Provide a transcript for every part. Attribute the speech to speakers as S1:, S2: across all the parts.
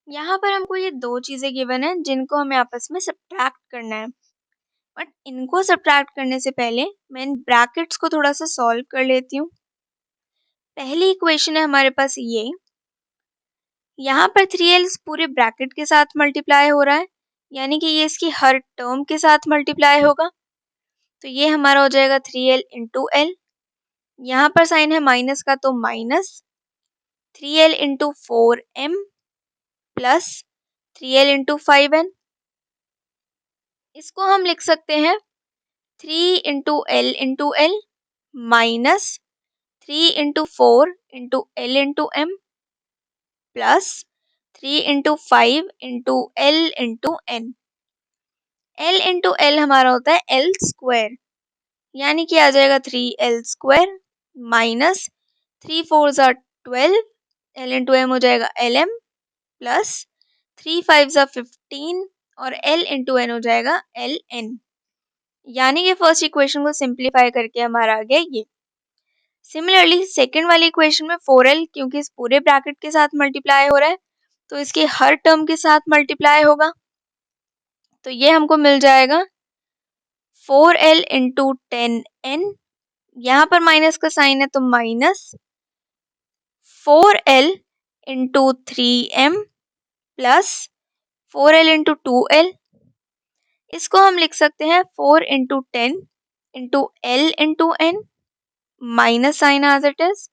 S1: यहाँ पर हमको ये 2 चीज़ें गिवन है जिनको हमें आपस में सब्ट्रैक्ट करना है। बट इनको सब्ट्रैक्ट करने से पहले मैं इन ब्रैकेट्स को थोड़ा-सा सॉल्व कर लेती हूँ। पहली इक्वेशन है हमारे पास ये, यहाँ पर 3l पूरे ब्रैकेट के साथ मल्टीप्लाई हो रहा है, यानी कि ये इसकी हर टर्म के साथ मल्टीप्लाई होगा। तो ये हमारा हो जाएगा 3l इंटू l। यहाँ पर साइन है माइनस का तो minus 3l into 4m plus 3l into 5n। इसको हम लिख सकते हैं 3 into l minus 3 into 4 into l into m plus 3 into 5 into l into n। l into l हमारा होता है l स्क्वायर, यानी कि आ जाएगा 3l स्क्वायर माइनस 3 4 ज़ा 12, l इंटू m हो जाएगा lm प्लस 3 5 ज़ा 15 और l इंटू n हो जाएगा ln। यानी कि फर्स्ट इक्वेशन को सिंप्लीफाई करके हमारा आ गया ये। सिमिलरली सेकंड वाली इक्वेशन में 4l क्योंकि इस पूरे ब्रैकेट के साथ मल्टीप्लाई हो रहा है तो इसके हर टर्म के साथ मल्टीप्लाई होगा। तो ये हमको मिल जाएगा 4l इंटू 10n, यहाँ पर माइनस का साइन है तो minus 4l into 3m plus 4l into 2l। इसको हम लिख सकते हैं 4 into 10 into l into n minus sign as it is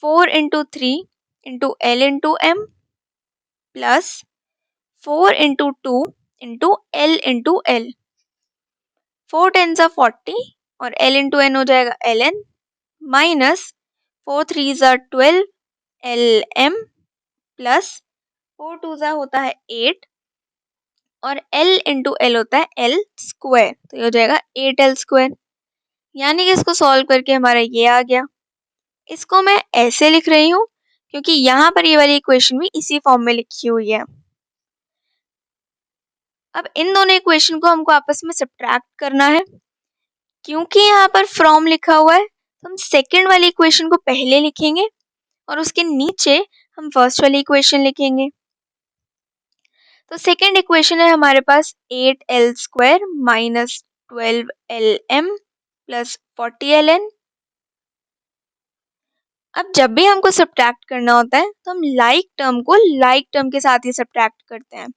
S1: 4 into 3 into l into m plus 4 into 2 into l into l। 4 10 ज़ा 40 और l इंटू n हो जाएगा ln minus 4 3 ज़ा 12 lm प्लस 4 2 ज़ा होता है 8 और l इंटू l होता है l स्क्वायर, तो ये हो जाएगा 8l स्क्वायर। यानी कि इसको सॉल्व करके हमारा ये आ गया। इसको मैं ऐसे लिख रही हूँ क्योंकि यहाँ पर ये वाली इक्वेशन भी इसी फॉर्म में लिखी हुई है। अब इन दोनों इक्वेशन को हमको आपस में सब्ट्रैक्ट करना है। क्योंकि यहाँ पर फ्रॉम लिखा हुआ है तो हम सेकंड वाली इक्वेशन को पहले लिखेंगे और उसके नीचे हम फर्स्ट वाली इक्वेशन लिखेंगे। तो सेकंड इक्वेशन है हमारे पास 8l square minus 12lm plus 40ln। अब जब भी हमको सब्ट्रैक्ट करना होता है तो हम लाइक टर्म को लाइक टर्म के साथ ही सब्ट्रैक्ट करते हैं।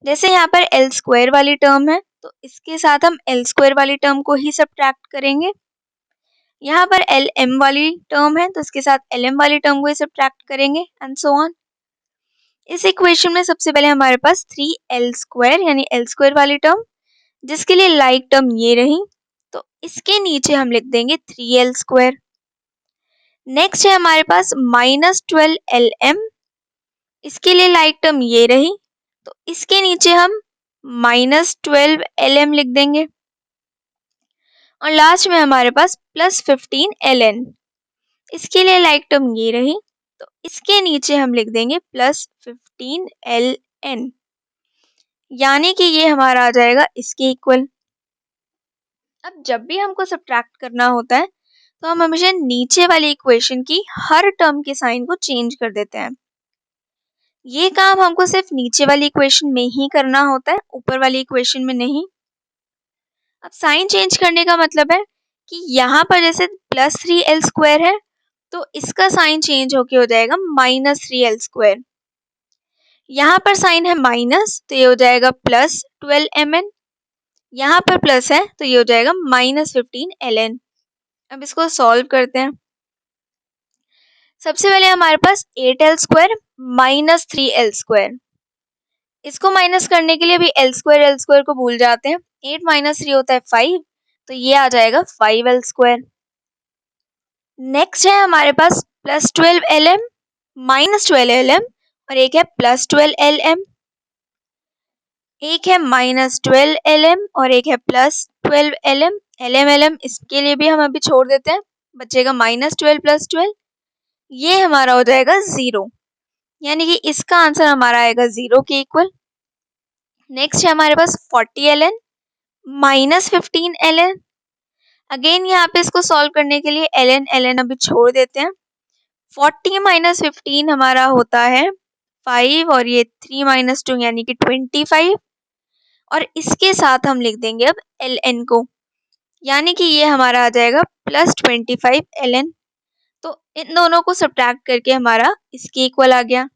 S1: जैसे यहाँ पर l स्क्वायर वाली टर्म है तो इसके साथ हम l स्क्वायर वाली टर्म को ही सब्ट्रैक्ट करेंगे। यहाँ पर lm वाली टर्म है तो इसके साथ lm वाली टर्म को ही सब्ट्रैक्ट करेंगे एंड सो ऑन। इस इक्वेशन में सबसे पहले हमारे पास 3l स्क्वायर यानी l स्क्वायर वाली टर्म जिसके लिए लाइक टर्म ये रही, तो इसके नीचे हम लिख देंगे 3l स्क्वायर। नेक्स्ट है हमारे पास माइनस 12lm, इसके लिए लाइक टर्म ये रही, तो इसके नीचे हम माइनस 12lm लिख देंगे। और लास्ट में हमारे पास प्लस 15ln, इसके लिए लाइक टर्म ये रही, तो इसके नीचे हम लिख देंगे प्लस 15ln। यानी कि ये हमारा आ जाएगा इसके इक्वल। अब जब भी हमको सब्ट्रैक्ट करना होता है तो हम हमेशा नीचे वाली इक्वेशन की हर टर्म के साइन को चेंज कर देते हैं। ये काम हमको सिर्फ नीचे वाली इक्वेशन में ही करना होता है, ऊपर वाली इक्वेशन में नहीं। अब साइन चेंज करने का मतलब है कि यहाँ पर जैसे प्लस 3l स्क्वायर है तो इसका साइन चेंज होके हो जाएगा माइनस 3l स्क्वायर। यहाँ पर साइन है माइनस तो ये हो जाएगा प्लस 12mn, यहाँ पर प्लस है तो ये हो जाएगा माइनस 15ln। अब इसको सॉल्व करते हैं। सबसे पहले हमारे पास 8l square minus 3l square, इसको माइनस करने के लिए भी l स्क्वायर को भूल जाते हैं। 8 माइनस 3 होता है 5, तो ये आ जाएगा 5l स्क्वायर। नेक्स्ट है हमारे पास प्लस 12lm माइनस 12lm और एक है प्लस 12lm, एक है माइनस 12lm और एक है प्लस 12lm। lm इसके लिए भी हम अभी छोड़ देते हैं, बचेगा माइनस 12 प्लस 12, ये हमारा हो जाएगा 0, यानी कि इसका आंसर हमारा आएगा 0 के इक्वल। नेक्स्ट है हमारे पास 40ln माइनस 15ln। अगेन यहाँ पे इसको सॉल्व करने के लिए ln अभी छोड़ देते हैं। 40 माइनस 15 हमारा होता है 5 और ये 3 माइनस 2 यानी कि 25 और इसके साथ हम लिख देंगे अब ln को, यानी कि ये हमारा आ जाएगा +25 ln। तो इन दोनों को सब्ट्रैक्ट करके हमारा इसके इक्वल आ गया।